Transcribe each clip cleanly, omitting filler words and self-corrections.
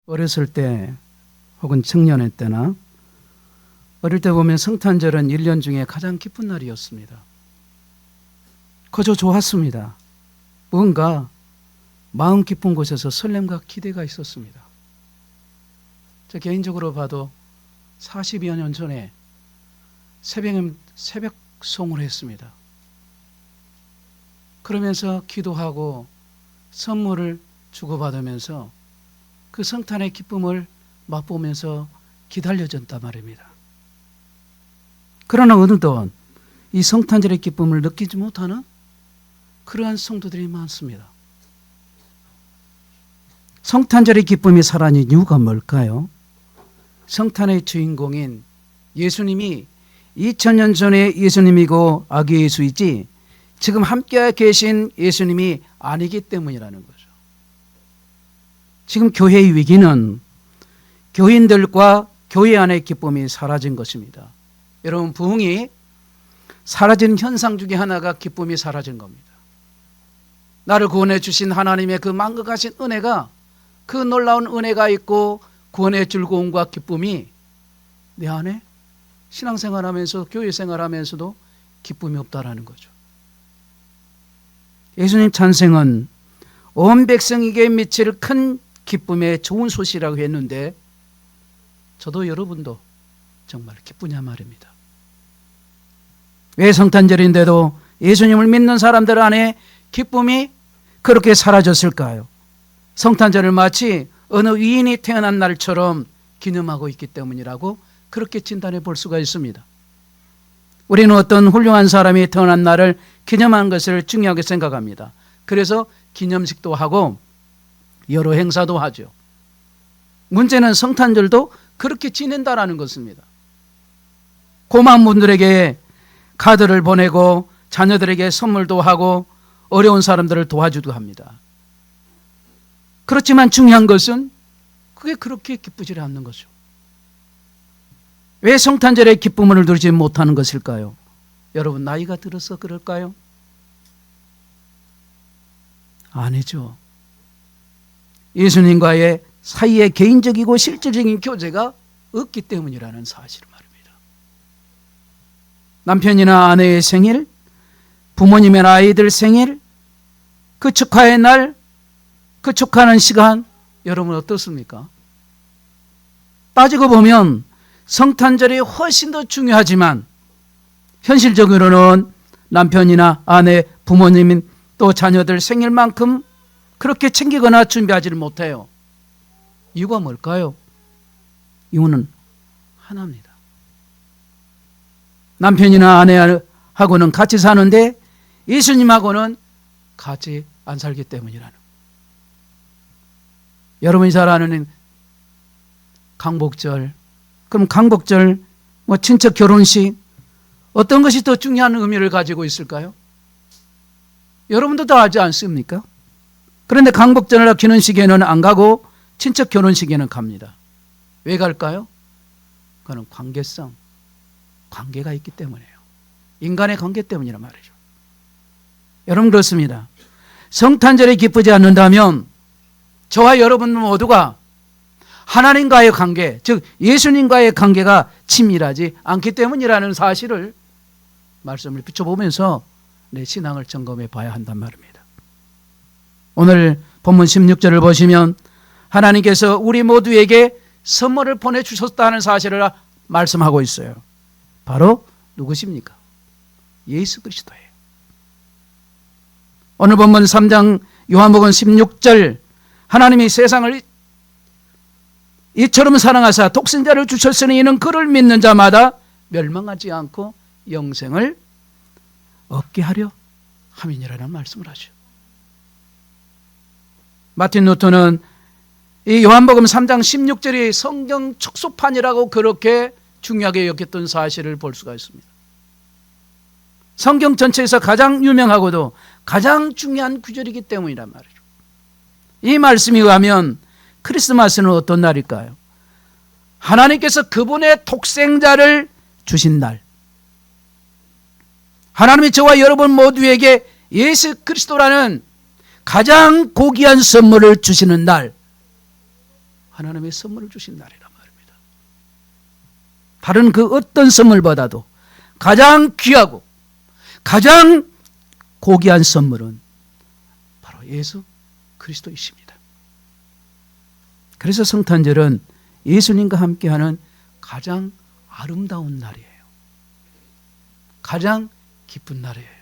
어렸을 때 혹은 청년의 때나 어릴 때 보면 성탄절은 1년 중에 가장 기쁜 날이었습니다. 그저 좋았습니다. 뭔가 마음 깊은 곳에서 설렘과 기대가 있었습니다. 저 개인적으로 봐도 40여 년 전에 새벽송을 했습니다. 그러면서 기도하고 선물을 주고받으면서 그 성탄의 기쁨을 맛보면서 기다려졌단 말입니다. 그러나 어느덧 이 성탄절의 기쁨을 느끼지 못하는 그러한 성도들이 많습니다. 성탄절의 기쁨이 사라진 이유가 뭘까요? 성탄의 주인공인 예수님이 2000년 전에 예수님이고 아기 예수이지 지금 함께 계신 예수님이 아니기 때문이라는 거죠. 지금 교회의 위기는 교인들과 교회 안의 기쁨이 사라진 것입니다. 여러분, 부흥이 사라진 현상 중에 하나가 기쁨이 사라진 겁니다. 나를 구원해 주신 하나님의 그 만극하신 은혜가, 그 놀라운 은혜가 있고 구원의 즐거움과 기쁨이 내 안에 신앙생활하면서 교회 생활하면서도 기쁨이 없다라는 거죠. 예수님 찬생은 온 백성에게 미칠 큰 기쁨의 좋은 소식이라고 했는데 저도 여러분도 정말 기쁘냐 말입니다. 왜 성탄절인데도 예수님을 믿는 사람들 안에 기쁨이 그렇게 사라졌을까요? 성탄절을 마치 어느 위인이 태어난 날처럼 기념하고 있기 때문이라고 그렇게 진단해 볼 수가 있습니다. 우리는 어떤 훌륭한 사람이 태어난 날을 기념하는 것을 중요하게 생각합니다. 그래서 기념식도 하고 여러 행사도 하죠. 문제는 성탄절도 그렇게 지낸다라는 것입니다. 고마운 분들에게 카드를 보내고 자녀들에게 선물도 하고 어려운 사람들을 도와주기도 합니다. 그렇지만 중요한 것은 그게 그렇게 기쁘지 않는 거죠. 왜 성탄절의 기쁨을 누리지 못하는 것일까요? 여러분, 나이가 들어서 그럴까요? 아니죠. 예수님과의 사이에 개인적이고 실질적인 교제가 없기 때문이라는 사실을 말입니다. 남편이나 아내의 생일, 부모님이나 아이들 생일, 그 축하의 날, 그 축하하는 시간, 여러분 어떻습니까? 따지고 보면 성탄절이 훨씬 더 중요하지만 현실적으로는 남편이나 아내, 부모님 또 자녀들 생일만큼 그렇게 챙기거나 준비하지를 못해요. 이유가 뭘까요? 이유는 하나입니다. 남편이나 아내하고는 같이 사는데 예수님하고는 같이 안 살기 때문이라는. 여러분이 잘 아는 강복절, 그럼 강복절, 친척 결혼식, 어떤 것이 더 중요한 의미를 가지고 있을까요? 여러분도 다 알지 않습니까? 그런데 강복절이나 결혼식에는 안 가고 친척 결혼식에는 갑니다. 왜 갈까요? 그건 관계성, 관계가 있기 때문이에요. 인간의 관계 때문이란 말이죠. 여러분, 그렇습니다. 성탄절에 기쁘지 않는다면 저와 여러분 모두가 하나님과의 관계, 즉 예수님과의 관계가 친밀하지 않기 때문이라는 사실을 말씀을 비춰보면서 내 신앙을 점검해 봐야 한단 말입니다. 오늘 본문 16절을 보시면 하나님께서 우리 모두에게 선물을 보내주셨다는 사실을 말씀하고 있어요. 바로 누구십니까? 예수 그리스도예요. 오늘 본문 3장 요한복음 16절, 하나님이 세상을 이처럼 사랑하사 독생자를 주셨으니 이는 그를 믿는 자마다 멸망하지 않고 영생을 얻게 하려 함이니라는 말씀을 하죠. 마틴 루터는 이 요한복음 3장 16절이 성경 축소판이라고 그렇게 중요하게 여겼던 사실을 볼 수가 있습니다. 성경 전체에서 가장 유명하고도 가장 중요한 구절이기 때문이란 말이죠. 이 말씀에 의하면 크리스마스는 어떤 날일까요? 하나님께서 그분의 독생자를 주신 날, 하나님이 저와 여러분 모두에게 예수 그리스도라는 가장 고귀한 선물을 주시는 날, 하나님의 선물을 주신 날이란 말입니다. 다른 그 어떤 선물보다도 가장 귀하고 가장 고귀한 선물은 바로 예수 그리스도이십니다. 그래서 성탄절은 예수님과 함께하는 가장 아름다운 날이에요. 가장 기쁜 날이에요.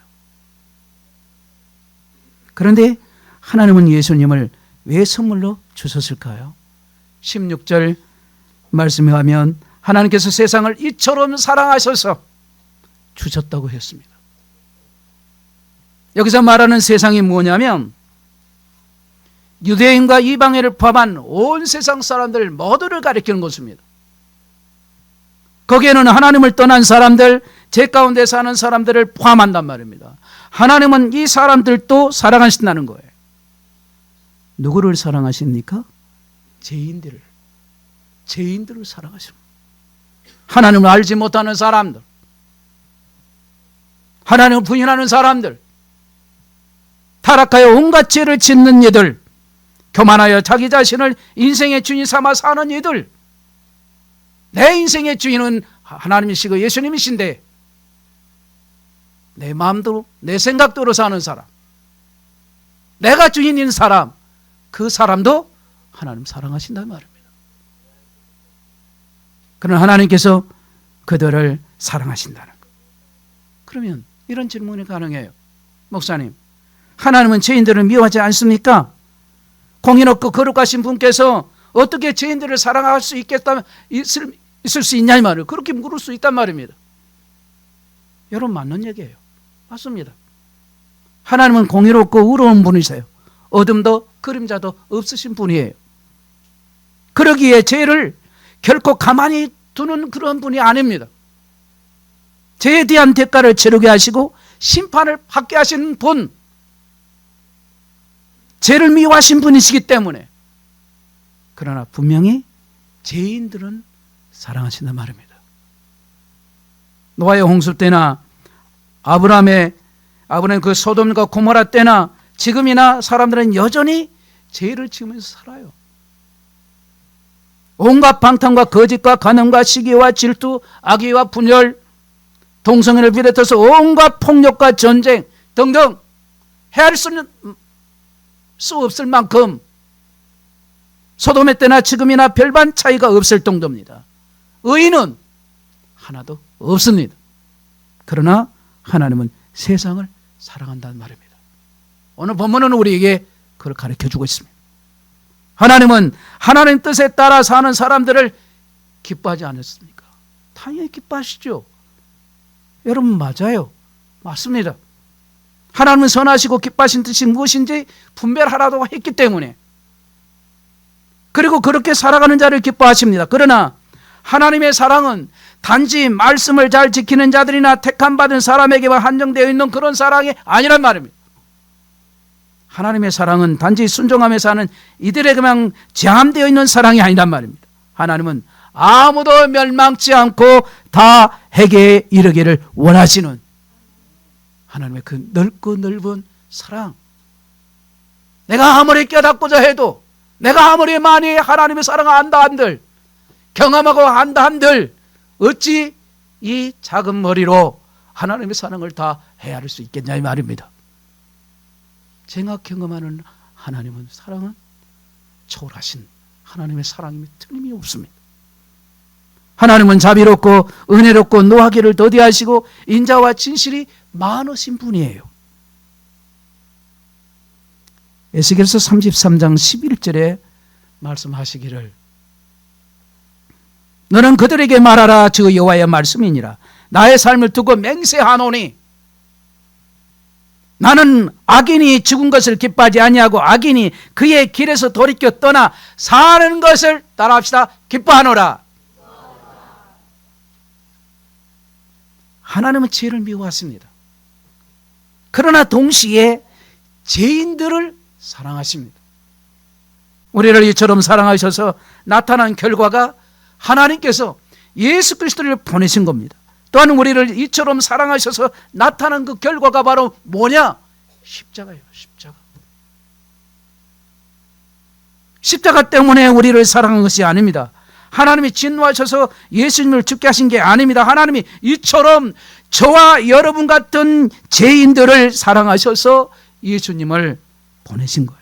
그런데 하나님은 예수님을 왜 선물로 주셨을까요? 16절 말씀에 하면 하나님께서 세상을 이처럼 사랑하셔서 주셨다고 했습니다. 여기서 말하는 세상이 뭐냐면 유대인과 이방인을 포함한 온 세상 사람들 모두를 가리키는 것입니다. 거기에는 하나님을 떠난 사람들, 죄 가운데 사는 사람들을 포함한단 말입니다. 하나님은 이 사람들도 사랑하신다는 거예요. 누구를 사랑하십니까? 죄인들을 사랑하십니다. 하나님을 알지 못하는 사람들, 하나님을 부인하는 사람들, 타락하여 온갖 죄를 짓는 이들, 교만하여 자기 자신을 인생의 주인 삼아 사는 이들, 내 인생의 주인은 하나님이시고 예수님이신데 내 마음대로 내 생각대로 사는 사람, 내가 주인인 사람, 그 사람도 하나님 사랑하신다는 말입니다. 그러나 하나님께서 그들을 사랑하신다는 것. 그러면 이런 질문이 가능해요. 목사님, 하나님은 죄인들을 미워하지 않습니까? 공인 없고 거룩하신 분께서 어떻게 죄인들을 사랑할 수 있을 수 있냐 이 말이에요. 그렇게 물을 수 있단 말입니다. 여러분, 맞는 얘기예요. 맞습니다. 하나님은 공의롭고 의로운 분이세요. 어둠도 그림자도 없으신 분이에요. 그러기에 죄를 결코 가만히 두는 그런 분이 아닙니다. 죄에 대한 대가를 치르게 하시고 심판을 받게 하시는 분, 죄를 미워하신 분이시기 때문에, 그러나 분명히 죄인들은 사랑하신단 말입니다. 노아의 홍수 때나 아브라함의 그 소돔과 고모라 때나 지금이나 사람들은 여전히 죄를 지으면서 살아요. 온갖 방탕과 거짓과 간음과 시기와 질투, 악의와 분열, 동성애를 비롯해서 온갖 폭력과 전쟁 등등 헤아릴 수 없을 만큼 소돔의 때나 지금이나 별반 차이가 없을 정도입니다. 의인은 하나도 없습니다. 그러나 하나님은 세상을 사랑한다는 말입니다. 오늘 본문은 우리에게 그걸 가르쳐주고 있습니다. 하나님은 하나님 뜻에 따라 사는 사람들을 기뻐하지 않았습니까? 당연히 기뻐하시죠. 여러분, 맞아요. 맞습니다. 하나님은 선하시고 기뻐하신 뜻이 무엇인지 분별하라고 했기 때문에, 그리고 그렇게 살아가는 자를 기뻐하십니다. 그러나 하나님의 사랑은 단지 말씀을 잘 지키는 자들이나 택함받은 사람에게만 한정되어 있는 그런 사랑이 아니란 말입니다. 하나님의 사랑은 단지 순종하며 사는 이들에게만 제한되어 있는 사랑이 아니란 말입니다. 하나님은 아무도 멸망치 않고 다 회개에 이르기를 원하시는 하나님의 그 넓고 넓은 사랑, 내가 아무리 깨닫고자 해도, 내가 아무리 많이 하나님의 사랑을 안다 한들, 경험하고 안다 한들, 어찌 이 작은 머리로 하나님의 사랑을 다 헤아릴 수 있겠냐 이 말입니다. 제가 경험하는 하나님은 사랑은 초월하신 하나님의 사랑임에 틀림이 없습니다. 하나님은 자비롭고 은혜롭고 노하기를 더디하시고 인자와 진실이 많으신 분이에요. 에스겔서 33장 11절에 말씀하시기를, 너는 그들에게 말하라. 주 여호와의 말씀이니라. 나의 삶을 두고 맹세하노니 나는 악인이 죽은 것을 기뻐하지 아니하고 악인이 그의 길에서 돌이켜 떠나 사는 것을 따라합시다. 기뻐하노라. 하나님은 죄를 미워하십니다. 그러나 동시에 죄인들을 사랑하십니다. 우리를 이처럼 사랑하셔서 나타난 결과가 하나님께서 예수 그리스도를 보내신 겁니다. 또한 우리를 이처럼 사랑하셔서 나타난 그 결과가 바로 뭐냐? 십자가예요. 십자가. 십자가 때문에 우리를 사랑한 것이 아닙니다. 하나님이 진노하셔서 예수님을 죽게 하신 게 아닙니다. 하나님이 이처럼 저와 여러분 같은 죄인들을 사랑하셔서 예수님을 보내신 거예요.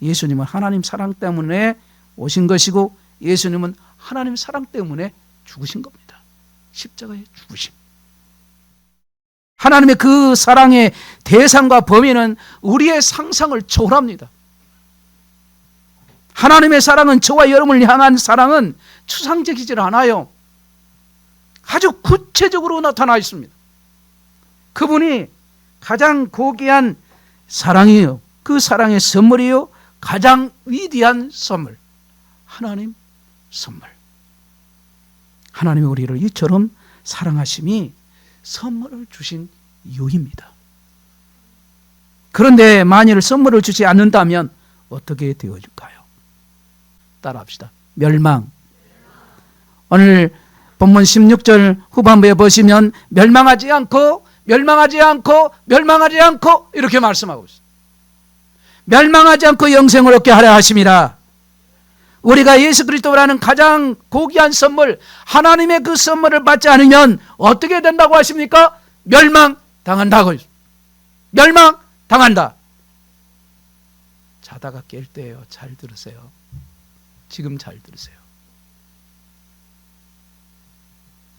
예수님은 하나님 사랑 때문에 오신 것이고 예수님은 하나님 사랑 때문에 죽으신 겁니다. 십자가에 죽으심. 하나님의 그 사랑의 대상과 범위는 우리의 상상을 초월합니다. 하나님의 사랑은, 저와 여러분을 향한 사랑은 추상적이질 않아요. 아주 구체적으로 나타나 있습니다. 그분이 가장 고귀한 사랑이요, 그 사랑의 선물이요, 가장 위대한 선물, 하나님 선물. 하나님이 우리를 이처럼 사랑하심이 선물을 주신 이유입니다. 그런데 만일 선물을 주지 않는다면 어떻게 되어질까요? 따라합시다. 멸망. 오늘 본문 16절 후반부에 보시면 멸망하지 않고 이렇게 말씀하고 있어요. 멸망하지 않고 영생을 얻게 하려 하심이라. 우리가 예수 그리스도라는 가장 고귀한 선물, 하나님의 그 선물을 받지 않으면 어떻게 된다고 하십니까? 멸망당한다고. 멸망당한다. 자다가 깰 때예요. 잘 들으세요. 지금 잘 들으세요.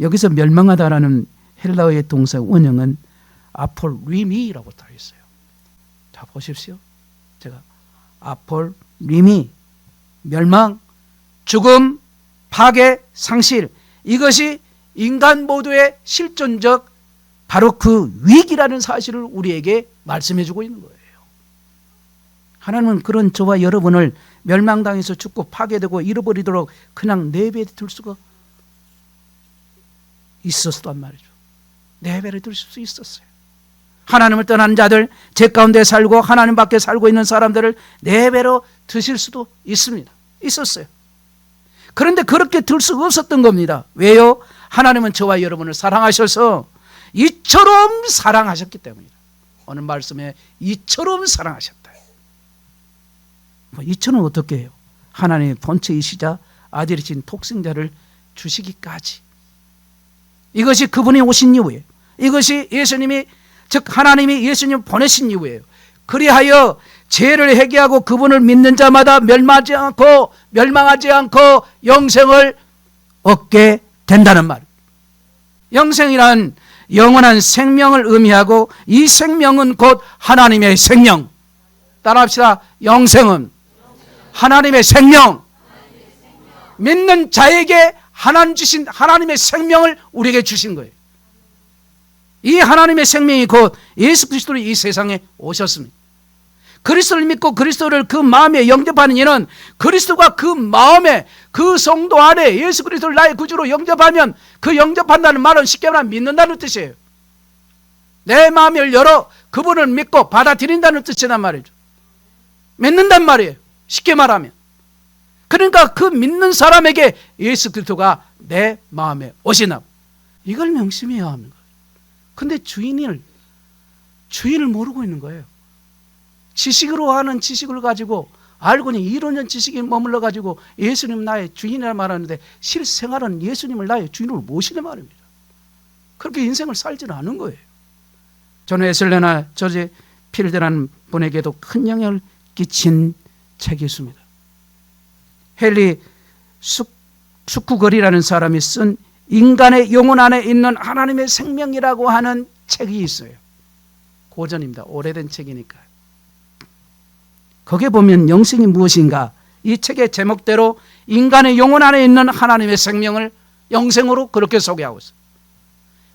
여기서 멸망하다라는 헬라어의 동사 원형은 아폴리미라고 되어 있어요. 자, 보십시오. 제가 아폴리미, 멸망, 죽음, 파괴, 상실, 이것이 인간 모두의 실존적 바로 그 위기라는 사실을 우리에게 말씀해 주고 있는 거예요. 하나님은 그런 저와 여러분을 멸망당해서 죽고 파괴되고 잃어버리도록 그냥 내버려둘 수가 있었단 말이죠. 내버려둘 수 있었어요. 하나님을 떠난 자들, 죄 가운데 살고 하나님 밖에 살고 있는 사람들을 내버려 두실 수도 있습니다. 있었어요. 그런데 그렇게 둘 수 없었던 겁니다. 왜요? 하나님은 저와 여러분을 사랑하셔서 이처럼 사랑하셨기 때문이다. 오늘 말씀에 이처럼 사랑하셨다. 이처럼 어떻게 해요? 하나님의 본체이시자 아들이신 독생자를 주시기까지. 이것이 그분이 오신 이유예요. 이것이 예수님이, 즉 하나님이 예수님을 보내신 이유예요. 그리하여 죄를 회개하고 그분을 믿는 자마다 멸망하지 않고 영생을 얻게 된다는 말. 영생이란 영원한 생명을 의미하고 이 생명은 곧 하나님의 생명. 따라합시다. 영생은 하나님의 생명. 믿는 자에게 하나님 주신 하나님의 생명을 우리에게 주신 거예요. 이 하나님의 생명이 곧 예수 그리스도로 이 세상에 오셨습니다. 그리스도를 믿고 그리스도를 그 마음에 영접하는 이는 그리스도가 그 마음에 그 성도 안에 예수 그리스도를 나의 구주로 영접하면, 그 영접한다는 말은 쉽게 말하면 믿는다는 뜻이에요. 내 마음을 열어 그분을 믿고 받아들인다는 뜻이란 말이죠. 믿는단 말이에요. 쉽게 말하면. 그러니까 그 믿는 사람에게 예수 그리스도가 내 마음에 오시나, 이걸 명심해야 합니다. 근데 주인을 모르고 있는 거예요. 지식으로 하는 지식을 가지고 알고니 이론적 지식에 머물러 가지고 예수님 나의 주인이라 말하는데 실생활은 예수님을 나의 주인으로 모시는 말입니다. 그렇게 인생을 살지는 않은 거예요. 존 웨슬레나 조지 필드라는 분에게도 큰 영향을 끼친 책이 있습니다. 헨리 수쿠거리라는 사람이 쓴 인간의 영혼 안에 있는 하나님의 생명이라고 하는 책이 있어요. 고전입니다. 오래된 책이니까. 거기에 보면 영생이 무엇인가, 이 책의 제목대로 인간의 영혼 안에 있는 하나님의 생명을 영생으로 그렇게 소개하고 있어요.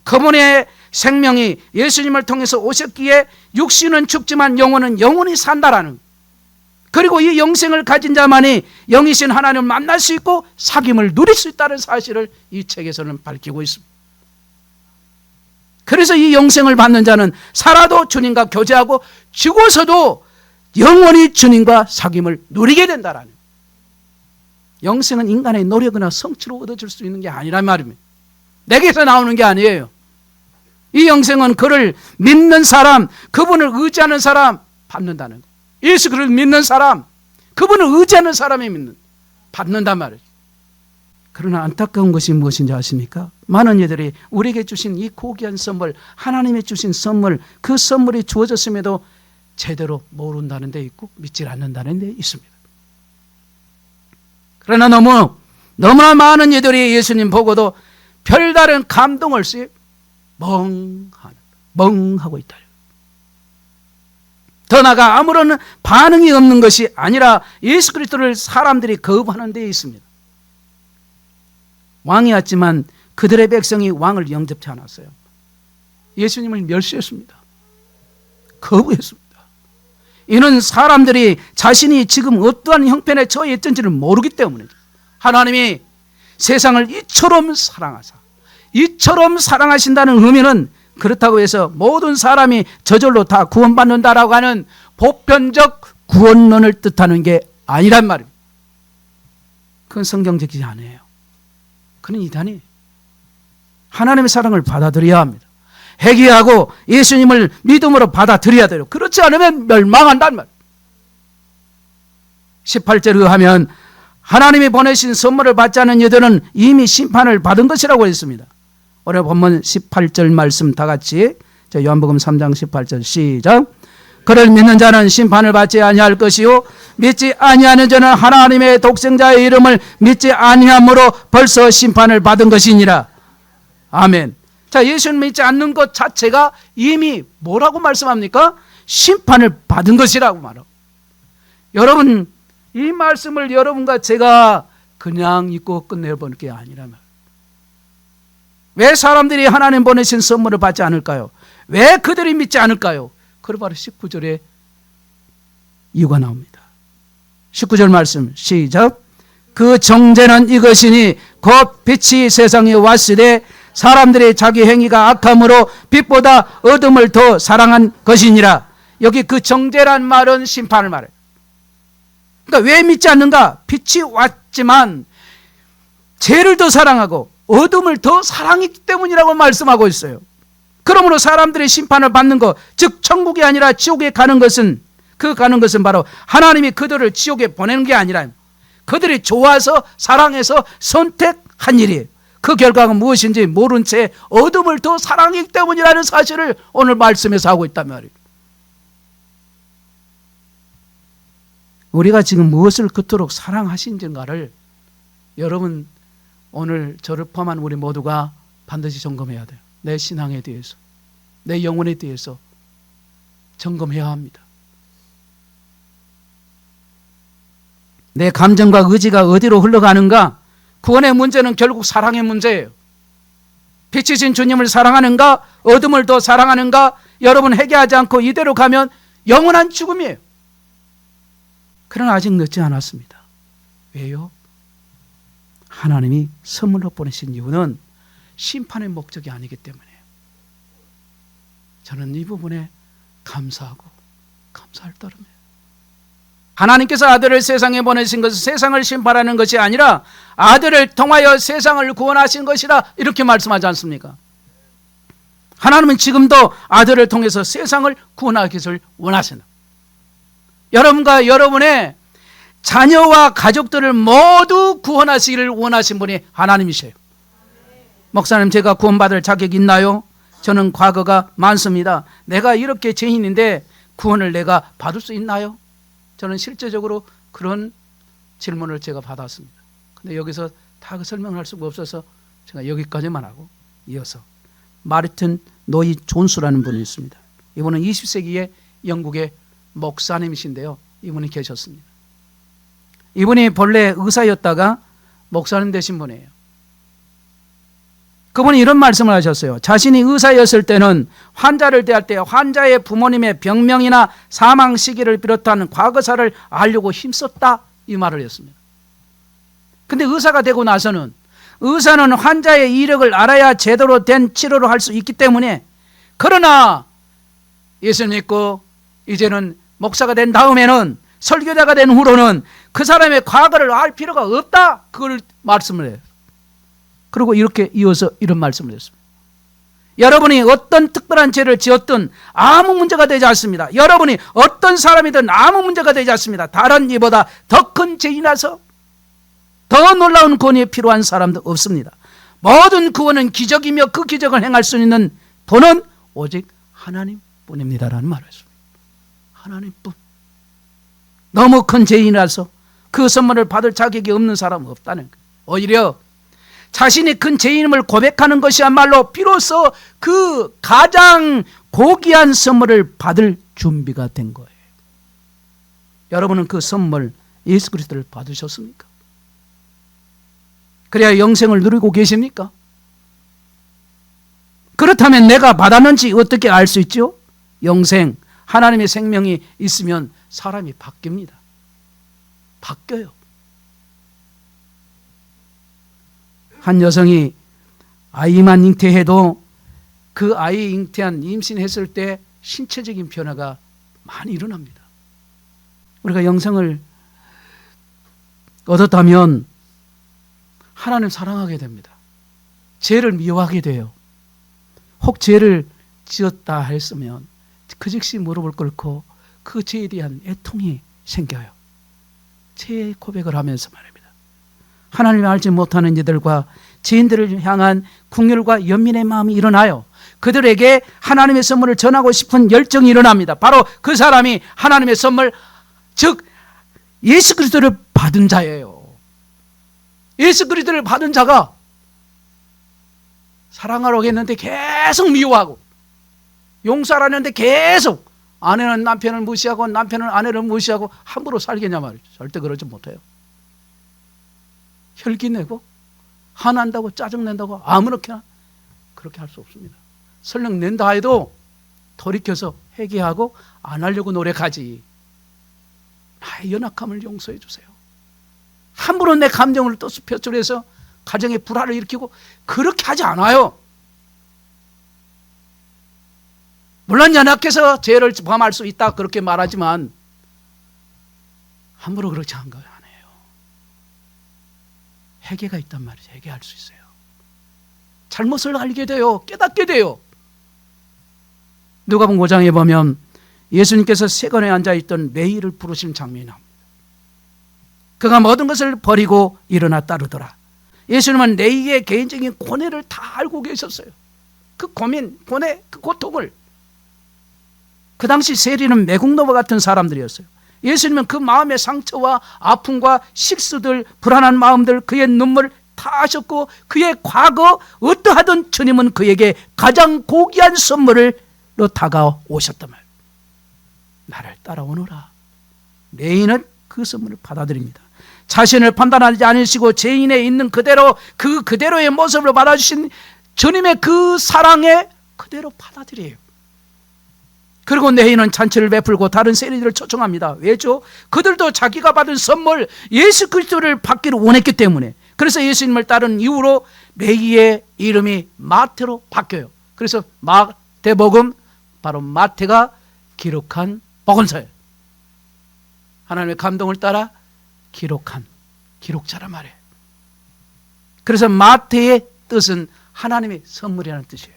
그분의 생명이 예수님을 통해서 오셨기에 육신은 죽지만 영혼은 영원히 산다라는, 그리고 이 영생을 가진 자만이 영이신 하나님을 만날 수 있고 사귐을 누릴 수 있다는 사실을 이 책에서는 밝히고 있습니다. 그래서 이 영생을 받는 자는 살아도 주님과 교제하고 죽어서도 영원히 주님과 사귐을 누리게 된다라는, 영생은 인간의 노력이나 성취로 얻어질 수 있는 게 아니란 말입니다. 내게서 나오는 게 아니에요. 이 영생은 그를 믿는 사람, 그분을 의지하는 사람 받는다는 거예요. 예수 그를 믿는 사람, 그분을 의지하는 사람이 받는단 말이에요. 그러나 안타까운 것이 무엇인지 아십니까? 많은 이들이 우리에게 주신 이 고귀한 선물, 하나님이 주신 선물, 그 선물이 주어졌음에도 제대로 모른다는 데 있고 믿지 않는다는 데 있습니다. 그러나 너무나 많은 이들이 예수님 보고도 별다른 감동 없이 멍하고 있다. 더 나아가 아무런 반응이 없는 것이 아니라 예수 그리스도를 사람들이 거부하는 데 있습니다. 왕이었지만 그들의 백성이 왕을 영접치 않았어요. 예수님을 멸시했습니다. 거부했습니다. 이는 사람들이 자신이 지금 어떠한 형편에 처해 있던지를 모르기 때문이죠. 하나님이 세상을 이처럼 사랑하신다는 의미는 그렇다고 해서 모든 사람이 저절로 다 구원받는다라고 하는 보편적 구원론을 뜻하는 게 아니란 말입니다. 그건 성경적이지 않아요. 그는 이단이 하나님의 사랑을 받아들여야 합니다. 회개하고 예수님을 믿음으로 받아들여야 돼요. 그렇지 않으면 멸망한단 말이에요. 18절에 의하면 하나님이 보내신 선물을 받지 않은 이들은 이미 심판을 받은 것이라고 했습니다. 오늘 본문 18절 말씀 다 같이 요한복음 3장 18절 시작. 그를 믿는 자는 심판을 받지 아니할 것이요 믿지 아니하는 자는 하나님의 독생자의 이름을 믿지 아니함으로 벌써 심판을 받은 것이니라. 아멘. 자, 예수를 믿지 않는 것 자체가 이미 뭐라고 말씀합니까? 심판을 받은 것이라고 말하고. 여러분, 이 말씀을 여러분과 제가 그냥 읽고 끝내버릴 게 아니라면 왜 사람들이 하나님 보내신 선물을 받지 않을까요? 왜 그들이 믿지 않을까요? 그걸 바로 19절에 이유가 나옵니다. 19절 말씀 시작. 그 정죄는 이것이니 곧 빛이 세상에 왔으되 사람들이 자기 행위가 악함으로 빛보다 어둠을 더 사랑한 것이니라. 여기 그 정죄란 말은 심판을 말해요. 그러니까 왜 믿지 않는가? 빛이 왔지만 죄를 더 사랑하고 어둠을 더 사랑했기 때문이라고 말씀하고 있어요. 그러므로 사람들이 심판을 받는 것, 즉 천국이 아니라 지옥에 가는 것은 바로 하나님이 그들을 지옥에 보내는 게 아니라 그들이 좋아서 사랑해서 선택한 일이에요. 그 결과가 무엇인지 모른 채 어둠을 더 사랑했기 때문이라는 사실을 오늘 말씀에서 하고 있단 말이에요. 우리가 지금 무엇을 그토록 사랑하신지인가를 여러분 오늘 저를 포함한 우리 모두가 반드시 점검해야 돼요. 내 신앙에 대해서, 내 영혼에 대해서 점검해야 합니다. 내 감정과 의지가 어디로 흘러가는가? 구원의 문제는 결국 사랑의 문제예요. 빛이신 주님을 사랑하는가? 어둠을 더 사랑하는가? 여러분 회개하지 않고 이대로 가면 영원한 죽음이에요. 그러나 아직 늦지 않았습니다. 왜요? 하나님이 선물로 보내신 이유는 심판의 목적이 아니기 때문이에요. 저는 이 부분에 감사할 따름이에요. 하나님께서 아들을 세상에 보내신 것은 세상을 심판하는 것이 아니라 아들을 통하여 세상을 구원하신 것이라 이렇게 말씀하지 않습니까? 하나님은 지금도 아들을 통해서 세상을 구원하기를 원하시나. 여러분과 여러분의 자녀와 가족들을 모두 구원하시기를 원하신 분이 하나님이세요. 목사님, 제가 구원받을 자격이 있나요? 저는 과거가 많습니다. 내가 이렇게 죄인인데 구원을 내가 받을 수 있나요? 저는 실제적으로 그런 질문을 제가 받았습니다. 근데 여기서 다 설명할 수가 없어서 제가 여기까지만 하고 이어서 마르틴 노이 존스라는 분이 있습니다. 이분은 20세기의 영국의 목사님이신데요. 이분이 계셨습니다. 이분이 본래 의사였다가 목사님 되신 분이에요. 그분이 이런 말씀을 하셨어요. 자신이 의사였을 때는 환자를 대할 때 환자의 부모님의 병명이나 사망 시기를 비롯한 과거사를 알려고 힘썼다, 이 말을 했습니다. 근데 의사가 되고 나서는 의사는 환자의 이력을 알아야 제대로 된 치료를 할 수 있기 때문에, 그러나 예수 믿고 이제는 목사가 된 다음에는, 설교자가 된 후로는 그 사람의 과거를 알 필요가 없다, 그걸 말씀을 해요. 그리고 이렇게 이어서 이런 말씀을 했습니다. 여러분이 어떤 특별한 죄를 지었든 아무 문제가 되지 않습니다. 여러분이 어떤 사람이든 아무 문제가 되지 않습니다. 다른 이보다 더 큰 죄인이라서 더 놀라운 구원이 필요한 사람도 없습니다. 모든 구원은 기적이며 그 기적을 행할 수 있는 분은 오직 하나님뿐입니다라는 말을 했습니다. 하나님뿐. 너무 큰 죄인이라서 그 선물을 받을 자격이 없는 사람은 없다는 거예요. 오히려 자신이 큰 죄인임을 고백하는 것이야말로 비로소 그 가장 고귀한 선물을 받을 준비가 된 거예요. 여러분은 그 선물 예수 그리스도를 받으셨습니까? 그래야 영생을 누리고 계십니까? 그렇다면 내가 받았는지 어떻게 알 수 있죠? 영생, 하나님의 생명이 있으면 사람이 바뀝니다. 바뀌어요. 한 여성이 아이만 잉태해도 그 아이 잉태한 임신했을 때 신체적인 변화가 많이 일어납니다. 우리가 영생을 얻었다면 하나님 사랑하게 됩니다. 죄를 미워하게 돼요. 혹 죄를 지었다 했으면 그 즉시 무릎을 꿇고 그 죄에 대한 애통이 생겨요. 죄의 고백을 하면서 말입니다. 하나님을 알지 못하는 이들과 죄인들을 향한 국률과 연민의 마음이 일어나요. 그들에게 하나님의 선물을 전하고 싶은 열정이 일어납니다. 바로 그 사람이 하나님의 선물, 즉 예수 그리스도를 받은 자예요. 예수 그리스도를 받은 자가 사랑하라고 했는데 계속 미워하고, 용서하라는데 계속 아내는 남편을 무시하고 남편은 아내를 무시하고 함부로 살겠냐 말이죠. 절대 그러지 못해요. 혈기 내고 화난다고 짜증낸다고 아무렇게나 그렇게 할 수 없습니다. 설령 낸다 해도 돌이켜서 회개하고 안 하려고 노력하지. 나의 연약함을 용서해 주세요. 함부로 내 감정을 또 표출해서 가정에 불화를 일으키고 그렇게 하지 않아요. 물론 연약해서 죄를 범할 수 있다 그렇게 말하지만 함부로 그렇지 않은 거예요. 안 해요. 회개가 있단 말이죠. 회개할 수 있어요. 잘못을 알게 돼요. 깨닫게 돼요. 누가복음 5장에 보면 예수님께서 세관에 앉아있던 레위를 부르신 장면이 나옵니다. 그가 모든 것을 버리고 일어나 따르더라. 예수님은 레위의 개인적인 고뇌를 다 알고 계셨어요. 그 고민, 고뇌, 그 고통을. 그 당시 세리는 매국노와 같은 사람들이었어요. 예수님은 그 마음의 상처와 아픔과 식수들, 불안한 마음들, 그의 눈물 다 아셨고 그의 과거 어떠하든 주님은 그에게 가장 고귀한 선물로 다가오셨단 말이에요. 나를 따라오너라. 레위는 그 선물을 받아들입니다. 자신을 판단하지 않으시고 죄인에 있는 그대로 그 그대로의 모습을 받아주신 주님의 그 사랑에 그대로 받아들여요. 그리고 레위는 잔치를 베풀고 다른 세리들을 초청합니다. 왜죠? 그들도 자기가 받은 선물 예수 그리스도를 받기를 원했기 때문에. 그래서 예수님을 따른 이후로 레위의 이름이 마태로 바뀌어요. 그래서 마태복음, 바로 마태가 기록한 복음서예요. 하나님의 감동을 따라 기록한 기록자란 말이에요. 그래서 마태의 뜻은 하나님의 선물이라는 뜻이에요.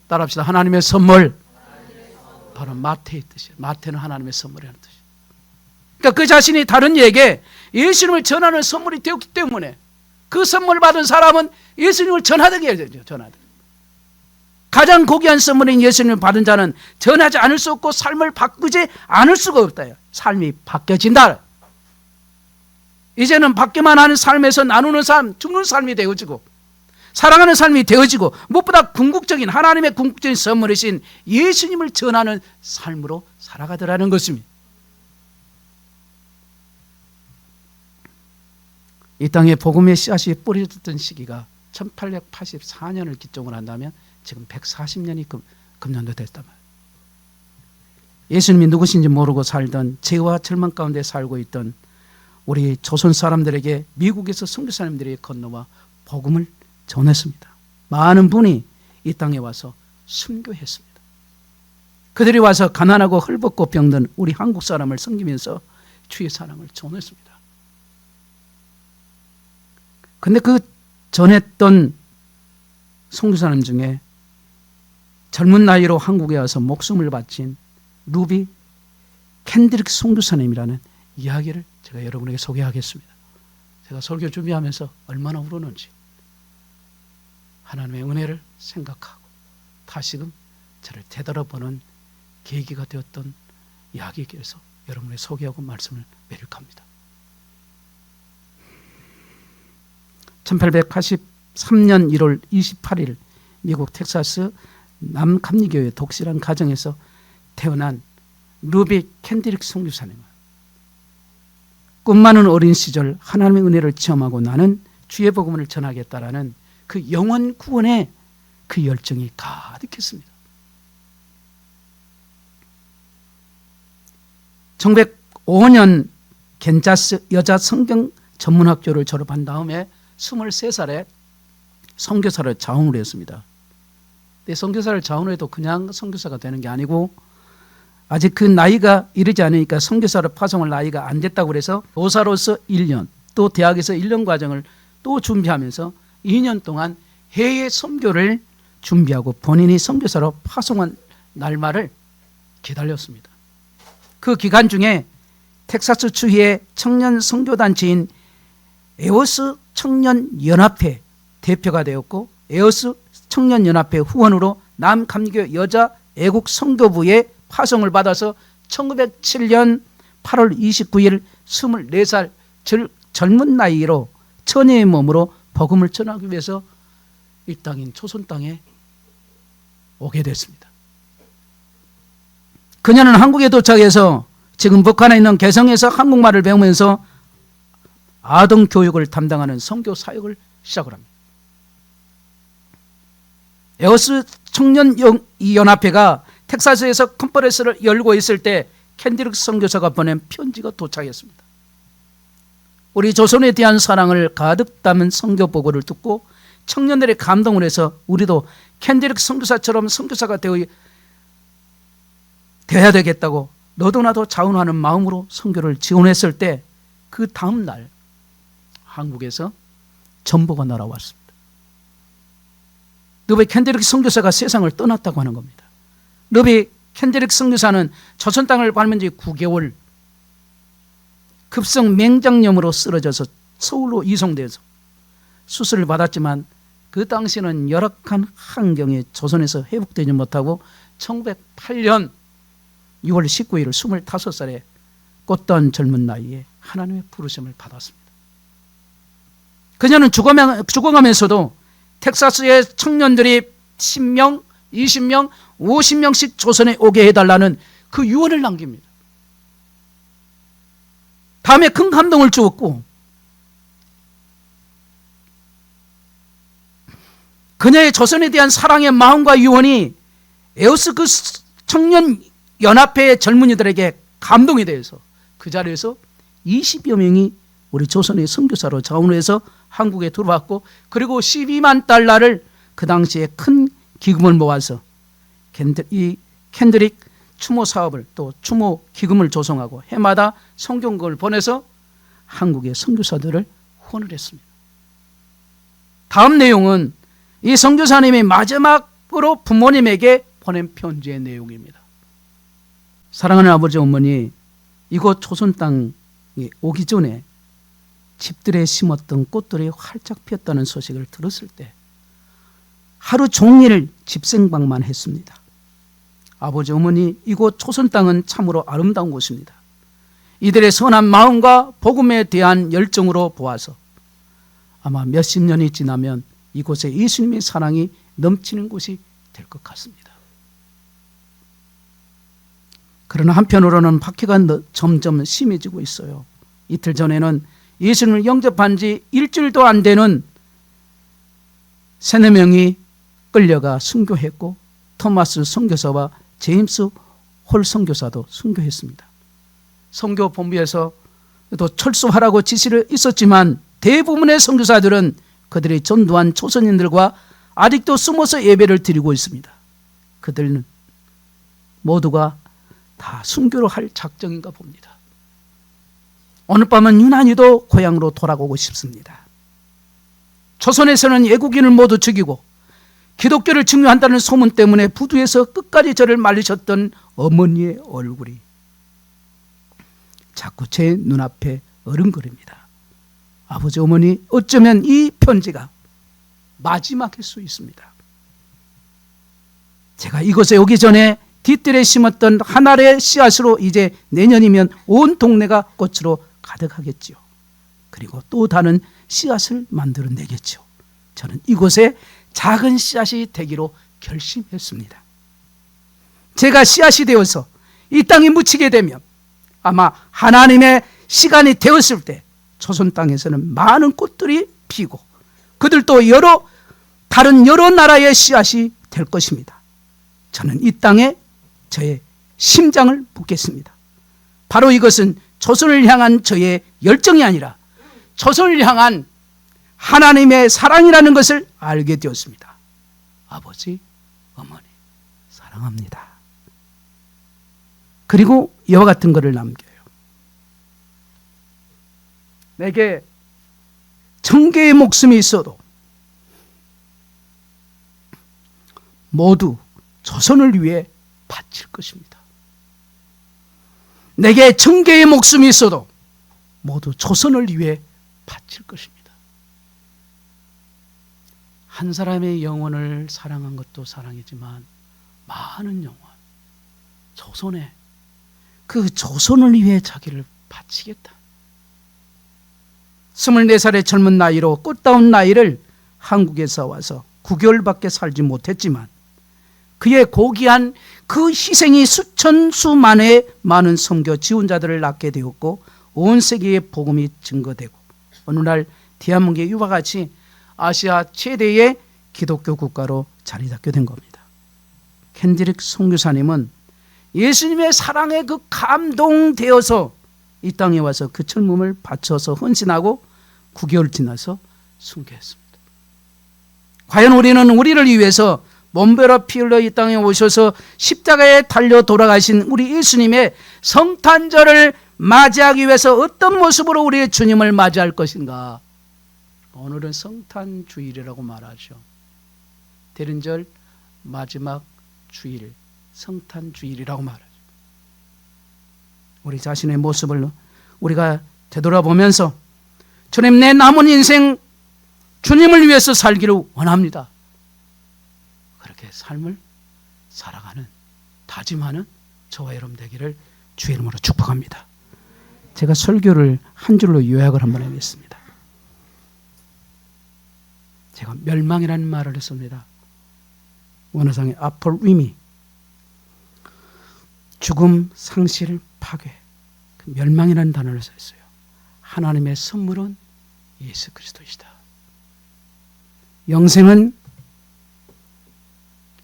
따라합시다. 하나님의 선물. 바로 마태의 뜻이에요. 마태는 하나님의 선물이라는 뜻이에요. 그러니까 그 자신이 다른 이에게 예수님을 전하는 선물이 되었기 때문에 그 선물을 받은 사람은 예수님을 전하게 해야 되죠. 전하게. 가장 고귀한 선물인 예수님을 받은 자는 전하지 않을 수 없고 삶을 바꾸지 않을 수가 없다. 삶이 바뀌어진다. 이제는 받기만 하는 삶에서 나누는 삶, 죽는 삶이 되어지고 사랑하는 삶이 되어지고 무엇보다 궁극적인 하나님의 궁극적인 선물이신 예수님을 전하는 삶으로 살아가더라는 것입니다. 이 땅에 복음의 씨앗이 뿌려졌던 시기가 1884년을 기점으로 한다면 지금 140년이 금년도 됐단 말이에요. 예수님이 누구신지 모르고 살던 죄와 절망 가운데 살고 있던 우리 조선 사람들에게 미국에서 선교사님들이 건너와 복음을 전했습니다. 많은 분이 이 땅에 와서 순교했습니다. 그들이 와서 가난하고 헐벗고 병든 우리 한국 사람을 섬기면서 주의 사랑을 전했습니다. 근데 그 전했던 선교사님 중에 젊은 나이로 한국에 와서 목숨을 바친 루비 캔드릭 선교사님이라는 이야기를 제가 여러분에게 소개하겠습니다. 제가 설교 준비하면서 얼마나 울었는지 하나님의 은혜를 생각하고 다시금 저를 되돌아보는 계기가 되었던 이야기에서 여러분에게 소개하고 말씀을 매력합니다. 1883년 1월 28일 미국 텍사스 남감리교회 독실한 가정에서 태어난 루비 캔드릭 선교사님은 꿈 많은 어린 시절 하나님의 은혜를 체험하고 나는 주의 복음을 전하겠다라는 그 영혼 구원의 그 열정이 가득했습니다. 1905년 겐자스 여자 성경 전문학교를 졸업한 다음에 23살에 선교사를 자원을 했습니다. 근데 선교사를 자원을 해도 그냥 선교사가 되는 게 아니고 아직 그 나이가 이르지 않으니까 선교사를 파송할 나이가 안 됐다고 그래서 교사로서 1년 또 대학에서 1년 과정을 또 준비하면서 2년 동안 해외 선교를 준비하고 본인이 선교사로 파송한 날말을 기다렸습니다. 그 기간 중에 텍사스 주의 청년 선교단체인 에오스 청년연합회 대표가 되었고 에오스 청년연합회 후원으로 남감리교 여자 애국 선교부에 파송을 받아서 1907년 8월 29일 24살 젊은 나이로 처녀의 몸으로 복음을 전하기 위해서 이 땅인 조선 땅에 오게 됐습니다. 그녀는 한국에 도착해서 지금 북한에 있는 개성에서 한국말을 배우면서 아동 교육을 담당하는 선교 사역을 시작을 합니다. 에오스 청년연합회가 텍사스에서 컨퍼런스를 열고 있을 때 캔드릭 선교사가 보낸 편지가 도착했습니다. 우리 조선에 대한 사랑을 가득 담은 선교 보고를 듣고 청년들의 감동을 해서 우리도 캔드릭 선교사처럼 선교사가 되어야 되겠다고 너도 나도 자원하는 마음으로 선교를 지원했을 때 그 다음 날 한국에서 전보가 날아왔습니다. 루비 캔드릭 선교사가 세상을 떠났다고 하는 겁니다. 루비 캔드릭 선교사는 조선 땅을 밟은 지 9개월 급성 맹장염으로 쓰러져서 서울로 이송돼서 수술을 받았지만 그 당시에는 열악한 환경에 조선에서 회복되지 못하고 1908년 6월 19일 25살에 꽃다운 젊은 나이에 하나님의 부르심을 받았습니다. 그녀는 죽어가면서도 텍사스의 청년들이 10명, 20명, 50명씩 조선에 오게 해달라는 그 유언을 남깁니다. 다음에 큰 감동을 주었고 그녀의 조선에 대한 사랑의 마음과 유언이 에오스 그 청년연합회의 젊은이들에게 감동이 되어서 그 자리에서 20여 명이 우리 조선의 선교사로 자원을 해서 한국에 들어왔고 그리고 12만 달러를 그 당시에 큰 기금을 모아서 이 캔드릭 추모 사업을 또 추모 기금을 조성하고 해마다 성경권을 보내서 한국의 선교사들을 후원을 했습니다. 다음 내용은 이 선교사님이 마지막으로 부모님에게 보낸 편지의 내용입니다. 사랑하는 아버지 어머니, 이곳 조선 땅에 오기 전에 집들에 심었던 꽃들이 활짝 피었다는 소식을 들었을 때 하루 종일 집생방만 했습니다. 아버지 어머니, 이곳 조선 땅은 참으로 아름다운 곳입니다. 이들의 선한 마음과 복음에 대한 열정으로 보아서 아마 몇십 년이 지나면 이곳에 예수님의 사랑이 넘치는 곳이 될 것 같습니다. 그러나 한편으로는 박해가 점점 심해지고 있어요. 이틀 전에는 예수님을 영접한 지 일주일도 안 되는 3-4명이 끌려가 순교했고 토마스 선교사와 제임스 홀 선교사도 순교했습니다. 선교 본부에서 또 철수하라고 지시를 있었지만 대부분의 선교사들은 그들이 전도한 조선인들과 아직도 숨어서 예배를 드리고 있습니다. 그들은 모두가 다 순교를 할 작정인가 봅니다. 오늘 밤은 유난히도 고향으로 돌아가고 싶습니다. 조선에서는 외국인을 모두 죽이고 기독교를 증오한다는 소문 때문에 부두에서 끝까지 저를 말리셨던 어머니의 얼굴이 자꾸 제 눈앞에 어른거립니다. 아버지, 어머니, 어쩌면 이 편지가 마지막일 수 있습니다. 제가 이곳에 오기 전에 뒷뜰에 심었던 한 알의 씨앗으로 이제 내년이면 온 동네가 꽃으로 가득하겠지요. 그리고 또 다른 씨앗을 만들어내겠죠. 저는 이곳에 작은 씨앗이 되기로 결심했습니다. 제가 씨앗이 되어서 이 땅에 묻히게 되면 아마 하나님의 시간이 되었을 때 조선 땅에서는 많은 꽃들이 피고 그들도 다른 여러 나라의 씨앗이 될 것입니다. 저는 이 땅에 저의 심장을 붓겠습니다. 바로 이것은 조선을 향한 저의 열정이 아니라 조선을 향한 하나님의 사랑이라는 것을 알게 되었습니다. 아버지, 어머니, 사랑합니다. 그리고 이와 같은 것을 남겨요. 내게 1000개의 목숨이 있어도 모두 조선을 위해 바칠 것입니다. 내게 1000개의 목숨이 있어도 모두 조선을 위해 바칠 것입니다. 한 사람의 영혼을 사랑한 것도 사랑이지만 많은 영혼, 조선에 그 조선을 위해 자기를 바치겠다. 24살의 젊은 나이로 꽃다운 나이를 한국에서 와서 9개월밖에 살지 못했지만 그의 고귀한 그 희생이 수천수만의 많은 선교 지원자들을 낳게 되었고 온 세계에 복음이 증거되고 어느 날 대한민국의 이와 같이 아시아 최대의 기독교 국가로 자리 잡게 된 겁니다. 켄드릭 선교사님은 예수님의 사랑에 그 감동되어서 이 땅에 와서 그 젊음을 바쳐서 헌신하고 9개월 지나서 순교했습니다. 과연 우리를 위해서 몸베라 피 흘려 이 땅에 오셔서 십자가에 달려 돌아가신 우리 예수님의 성탄절을 맞이하기 위해서 어떤 모습으로 우리의 주님을 맞이할 것인가? 오늘은 성탄주일이라고 말하죠. 대륜절 마지막 주일, 성탄주일이라고 말하죠. 우리 자신의 모습을 우리가 되돌아보면서 주님, 내 남은 인생 주님을 위해서 살기를 원합니다. 그렇게 삶을 살아가는, 다짐하는 저와 여러분 되기를 주의 이름으로 축복합니다. 제가 설교를 한 줄로 요약을 한번 하겠습니다. 제가 멸망이라는 말을 했습니다. 원어상의 아폴위미, 죽음, 상실, 파괴, 그 멸망이라는 단어를 썼어요. 하나님의 선물은 예수 그리스도이시다. 영생은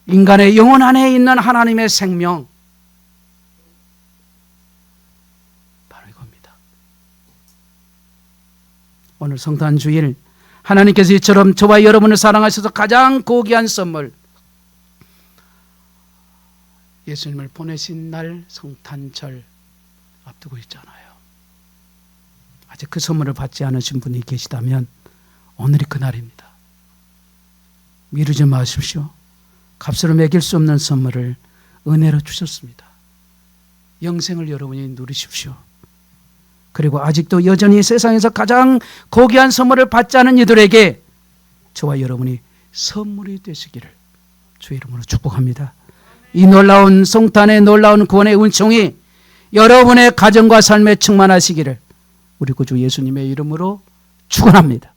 인간의 영혼 안에 있는 하나님의 생명, 바로 이겁니다. 오늘 성탄주일 하나님께서 이처럼 저와 여러분을 사랑하셔서 가장 고귀한 선물, 예수님을 보내신 날 성탄절 앞두고 있잖아요. 아직 그 선물을 받지 않으신 분이 계시다면 오늘이 그날입니다. 미루지 마십시오. 값으로 매길 수 없는 선물을 은혜로 주셨습니다. 영생을 여러분이 누리십시오. 그리고 아직도 여전히 세상에서 가장 고귀한 선물을 받지 않은 이들에게 저와 여러분이 선물이 되시기를 주의 이름으로 축복합니다. 이 놀라운 성탄의 놀라운 구원의 은총이 여러분의 가정과 삶에 충만하시기를 우리 구주 예수님의 이름으로 축원합니다.